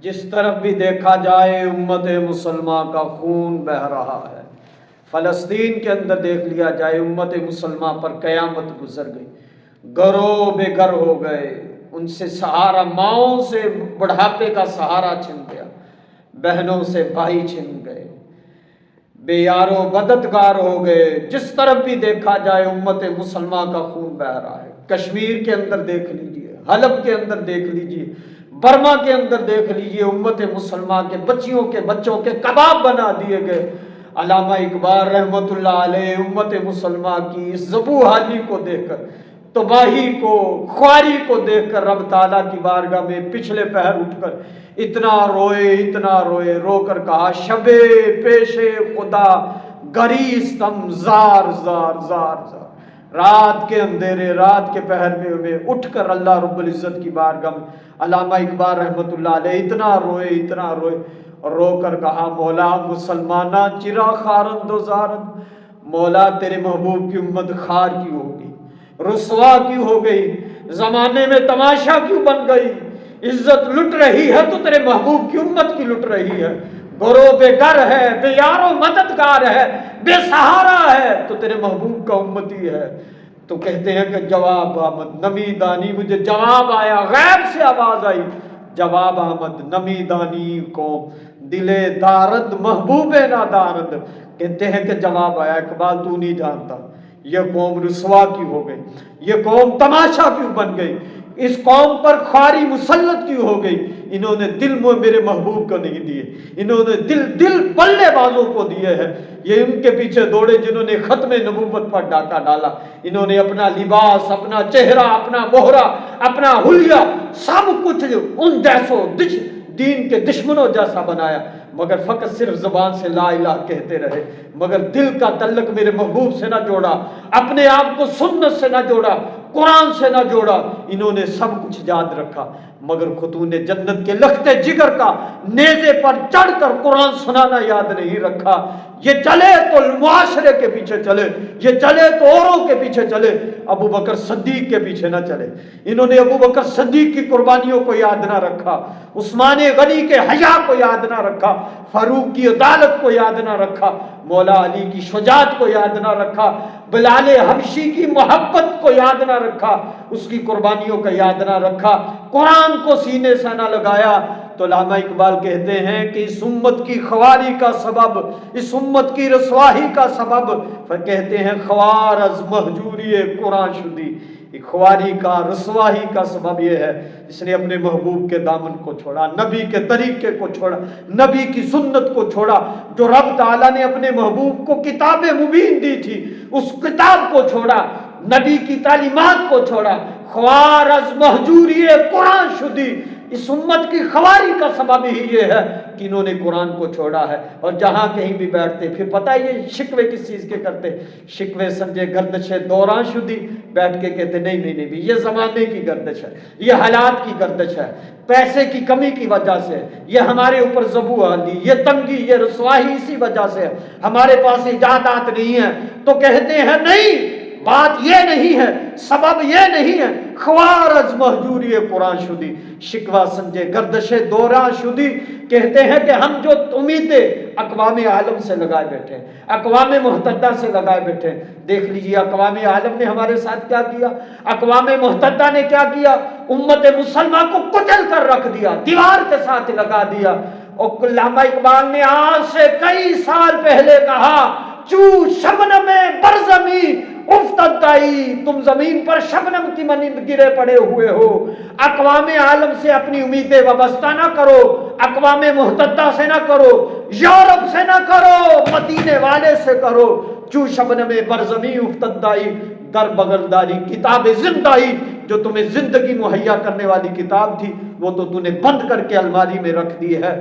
جس طرف بھی دیکھا جائے امت مسلمہ کا خون بہہ رہا ہے۔ فلسطین کے اندر دیکھ لیا جائے امت مسلمہ پر قیامت گزر گئی، گھروں بے گھر ہو گئے، ان سے سہارا، ماؤں سے بڑھاپے کا سہارا چھن گیا، بہنوں سے بھائی چھن گئے، بے یار و مددگار ہو گئے۔ جس طرف بھی دیکھا جائے امت مسلمہ کا خون بہہ رہا ہے۔ کشمیر کے اندر دیکھ لیجئے، حلب کے اندر دیکھ لیجئے، برما کے اندر دیکھ لیجئے، امت مسلمہ کے بچیوں کے بچوں کے کباب بنا دیے گئے۔ علامہ اقبال رحمۃ اللہ علیہ امت مسلمہ کی اس ذبح حالی کو دیکھ کر، تباہی کو، خواری کو دیکھ کر رب تعالیٰ کی بارگاہ میں پچھلے پہر اٹھ کر اتنا روئے، رو کر کہا شب پیش خدا گریستم زار زار زار زار۔ رات کے اندھیرے، رات کے پہر میں اٹھ کر اللہ رب العزت کی بارگاہ میں علامہ اقبال رحمۃ اللہ علیہ اتنا روئے اور رو کر کہا مولا مسلمانہ چرا خارند و زارند، مولا تیرے محبوب کی امت خار کیوں ہو گئی، رسوا کیوں ہو گئی، زمانے میں تماشا کیوں بن گئی، عزت لٹ رہی ہے تو تیرے محبوب کی امت کی لٹ رہی ہے، گھروں بے گھر ہے، بے یار و مددگار ہے، بے سہارا ہے تو تیرے محبوب کا امتی ہے۔ تو کہتے ہیں کہ جواب آمد نمی دانی، مجھے جواب آیا، غیب سے آواز آئی، جواب آمد نمی دانی کو دلے دارد محبوب نادارد۔ کہتے ہیں کہ جواب آیا، اقبال تو نہیں جانتا یہ قوم رسوا کیوں ہو گئی، یہ قوم تماشا کیوں بن گئی، اس قوم پر خواری مسلط کیوں ہو گئی، انہوں نے دل میرے محبوب کو نہیں دیے، انہوں نے دل بلے بازوں کو دیے ہیں، یہ ان کے پیچھے دوڑے جنہوں نے ختم نبوت پر ڈاکہ ڈالا، انہوں نے اپنا لباس، اپنا چہرہ، اپنا مہرہ، اپنا حلیہ سب کچھ ان جیسوں دین کے دشمنوں جیسا بنایا، مگر فقط صرف زبان سے لا الہ کہتے رہے، مگر دل کا تعلق میرے محبوب سے نہ جوڑا، اپنے آپ کو سنت سے نہ جوڑا، قرآن سے نہ جوڑا۔ انہوں نے سب کچھ یاد رکھا مگر خطون جنت کے لختے جگر کا نیزے پر چڑھ کر قرآن سنانا یاد نہیں رکھا۔ یہ چلے تو معاشرے کے پیچھے چلے، یہ چلے تو اوروں کے پیچھے چلے، ابو بکر صدیق کے پیچھے نہ چلے۔ انہوں نے ابو بکر صدیق کی قربانیوں کو یاد نہ رکھا، عثمان غنی کے حیا کو یاد نہ رکھا، فاروق کی عدالت کو یاد نہ رکھا، مولا علی کی شجاعت کو یاد نہ رکھا، بلال حبشی کی محبت کو یاد نہ رکھا، اس کی قربانیوں کا یاد نہ رکھا، قرآن کو سینے سے نہ لگایا۔ تو علامہ اقبال کہتے ہیں کہ اس امت کی خواری کا سبب، اس امت کی رسوائی کا سبب، کہتے ہیں خوار از مہجوری قرآن شدی، خواری کا، رسوائی کا سبب یہ ہے اس نے اپنے محبوب کے دامن کو چھوڑا، نبی کے طریقے کو چھوڑا، نبی کی سنت کو چھوڑا، جو رب تعالیٰ نے اپنے محبوب کو کتاب مبین دی تھی اس کتاب کو چھوڑا، نبی کی تعلیمات کو چھوڑا۔ خوار از مہجوری قرآن شدی، اس امت کی خواری کا سبب ہی یہ ہے کہ انہوں نے قرآن کو چھوڑا ہے۔ اور جہاں کہیں بھی بیٹھتے، پھر پتہ ہے یہ شکوے کس چیز کے کرتے، شکوے سمجھے گردش دوران شدی، بیٹھ کے کہتے نہیں یہ زمانے کی گردش ہے، یہ حالات کی گردش ہے، پیسے کی کمی کی وجہ سے، یہ ہمارے اوپر ذبح حالی، یہ تنگی، یہ رسوائی اسی وجہ سے ہے، ہمارے پاس ایجادات نہیں ہیں۔ تو کہتے ہیں نہیں، بات یہ نہیں ہے، سبب یہ نہیں ہے، خوار از مہجوری قرآن شدی، شکوہ سمجھے گردش دوران شدی۔ کہتے ہیں کہ ہم جو امیدیں اقوام عالم سے لگائے بیٹھے ہیں، اقوام متحدہ سے لگائے بیٹھے ہیں، دیکھ لیجیے اقوام عالم نے ہمارے ساتھ کیا کیا، اقوام متحدہ نے کیا کیا، امت مسلمہ کو کچل کر رکھ دیا، دیوار کے ساتھ لگا دیا۔ اور علامہ اقبال نے آج سے کئی سال پہلے کہا چو شبنم برزمی افتدائی، تم زمین پر شبنم کی مانند گرے پڑے ہوئے ہو، اقوام عالم سے اپنی امیدیں وابستہ نہ کرو، اقوام متحدہ سے نہ کرو، یورپ سے نہ کرو، مدینے والے سے کرو۔ چو شبنم برزمی افتدائی، در بغلداری کتاب زندائی، جو تمہیں زندگی مہیا کرنے والی کتاب تھی وہ تو نے بند کر کے الماری میں رکھ دی ہے۔